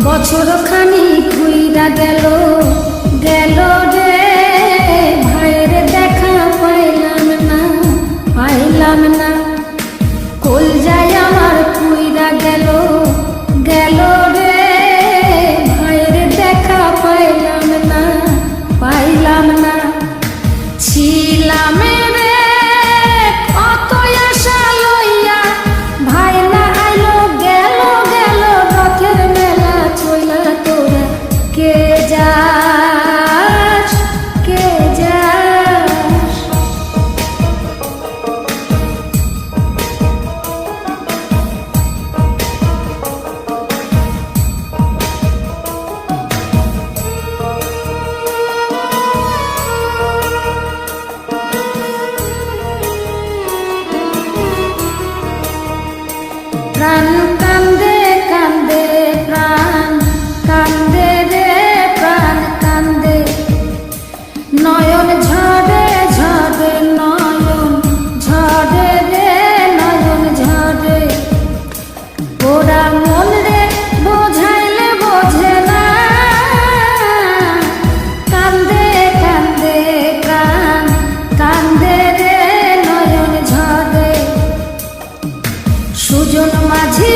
বছর খানিক হইরা গেল গেল রে ভাইয়ের দেখা পাইলাম না পাইলাম না। কলজায় আমার কইরা গেল গেল রে ভাইয়ের দেখা পাইলাম না পাইলাম না। ছিলাম রে কত আশা লইয়া ভাই না আইলো গেল গেল রথের মেলা চইলা তোরা কে যাস কে যাস। প্রাণ কান্দে কান্দে প্রাণ কান্দে রে প্রাণ কান্দে নয়ন ঝরে ঝরে নয়ন ঝরে রে নয়ন ঝরে। ওরা মন রে বোঝাইলে বোঝে না কান্দে কান্দে প্রাণ কান্দে রে নয়ন ঝরে। সুজন মাঝি